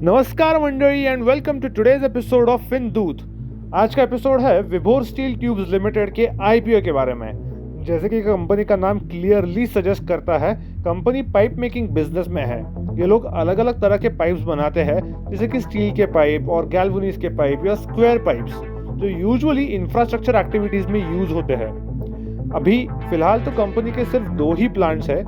नमस्कार मंडळी and welcome to today's episode of Fin दूध। आज का एपिसोड है विभोर स्टील ट्यूब्स लिमिटेड के आईपीओ के बारे में। जैसे कि कंपनी का नाम क्लियरली सजेस्ट करता है, कंपनी पाइप मेकिंग बिजनेस में है। ये लोग अलग अलग तरह के पाइप्स बनाते हैं, जैसे कि स्टील के पाइप और गैल्वनीज के पाइप या स्क्वायर पाइप्स, जो यूजुअली इंफ्रास्ट्रक्चर एक्टिविटीज में यूज होते हैं। अभी फिलहाल तो कंपनी के सिर्फ 2 ही प्लांट्स है,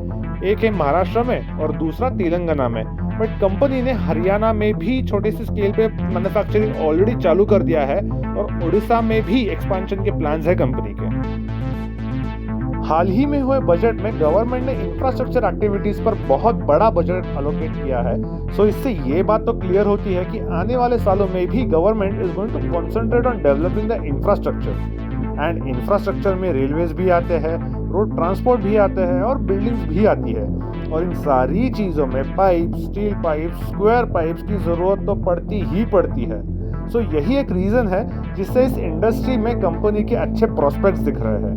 एक है महाराष्ट्र में और दूसरा तेलंगाना में। बट कंपनी ने हरियाणा में भी छोटे से स्केल पे मैन्युफैक्चरिंग ऑलरेडी चालू कर दिया है और उड़ीसा में भी एक्सपेंशन के प्लान्स है कंपनी के। हाल ही में हुए बजट में गवर्नमेंट ने इंफ्रास्ट्रक्चर एक्टिविटीज पर बहुत बड़ा बजट अलोकेट किया है। सो इससे ये बात तो क्लियर होती है कि आने वाले सालों में भी government is going to concentrate on developing the infrastructure. And infrastructure में रेलवेज भी आते हैं, रोड ट्रांसपोर्ट भी आते हैं और बिल्डिंग्स भी आती है। और इन सारी चीज़ों में pipe, steel pipe, square pipes की ज़रूरत तो पड़ती ही पड़ती है। सो यही एक रीज़न है जिससे इस इंडस्ट्री में कंपनी के अच्छे प्रोस्पेक्ट्स दिख रहे हैं।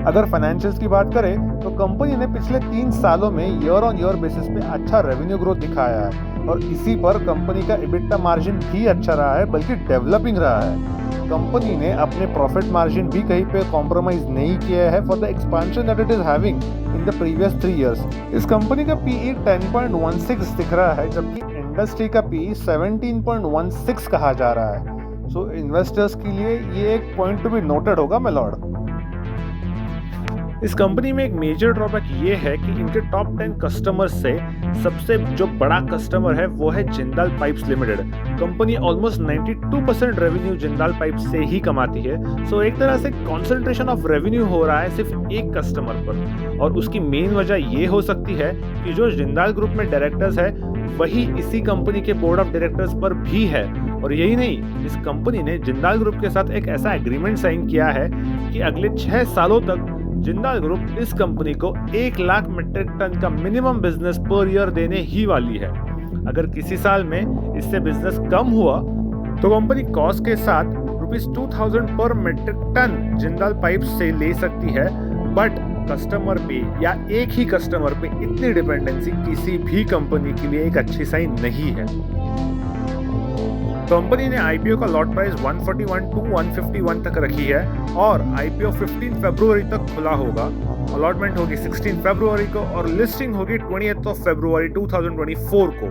अगर फाइनेंशियल्स की बात करें तो कंपनी ने पिछले 3 सालों में ईयर ऑन ईयर बेसिस पे अच्छा रेवेन्यू ग्रोथ दिखाया है और इसी पर कंपनी का EBITDA मार्जिन भी अच्छा रहा है, बल्कि डेवलपिंग रहा है। कंपनी ने अपने प्रॉफिट मार्जिन भी कहीं पे कॉम्प्रोमाइज नहीं किया है for the expansion that it is having in the previous 3 years. इस कंपनी का PE 10.16 दिख रहा है, जबकि इंडस्ट्री का PE 17.16 कहा जा रहा है। सो इन्वेस्टर्स के लिए ये एक पॉइंट टू बी नोटेड होगा माय लॉर्ड। इस कंपनी में एक मेजर ड्रॉबैक ये है कि इनके टॉप 10 कस्टमर्स से सबसे जो बड़ा कस्टमर है वो है Jindal pipes limited. Company almost 92% revenue Jindal pipe से ही कमाती है। सो एक तरह से कंसंट्रेशन ऑफ रेवेन्यू हो रहा है सिर्फ एक कस्टमर पर, और उसकी मेन वजह ये हो सकती है कि जो जिंदाल ग्रुप में डायरेक्टर्स है वही इसी कंपनी के बोर्ड ऑफ डायरेक्टर्स पर भी है। और यही नहीं, इस कंपनी ने जिंदाल ग्रुप के साथ एक ऐसा एग्रीमेंट साइन किया है कि अगले 6 सालों तक जिंदाल ग्रुप इस कंपनी को 1 लाख मीट्रिक टन का मिनिमम बिजनेस पर ईयर देने ही वाली है। अगर किसी साल में इससे बिजनेस कम हुआ तो कंपनी कॉस्ट के साथ ₹2000 पर मीट्रिक टन जिंदाल पाइप से ले सकती है। बट कस्टमर पे या एक ही कस्टमर पे इतनी डिपेंडेंसी किसी भी कंपनी के लिए एक अच्छी साइन नहीं है। कंपनी ने आईपीओ का लॉट प्राइस 141 टू 151 तक रखी है और आईपीओ 15 फरवरी तक खुला होगा। अलॉटमेंट होगी 16 फरवरी को और लिस्टिंग होगी 20 फरवरी 2024 को।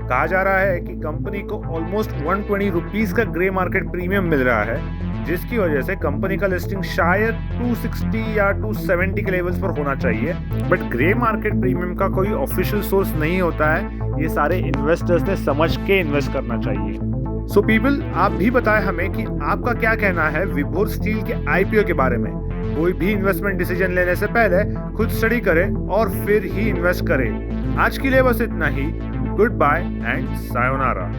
कहा जा रहा है कि कंपनी को ऑलमोस्ट 120 रुपीस का ग्रे मार्केट प्रीमियम मिल रहा है, जिसकी वजह से कंपनी का लिस्टिंग शायद 260 या 270 के लेवल्स पर होना चाहिए। बट ग्रे मार्केट प्रीमियम का कोई ऑफिशियल सोर्स नहीं होता है, ये सारे इन्वेस्टर्स ने समझ के इन्वेस्ट करना चाहिए। सो पीपल, आप भी बताएं हमें कि आपका क्या कहना है विभोर स्टील के आईपीओ के बारे में। कोई भी इन्वेस्टमेंट डिसीजन लेने से पहले खुद स्टडी करें और फिर ही इन्वेस्ट करें। आज के लिए बस इतना ही। Good bye and sayonara.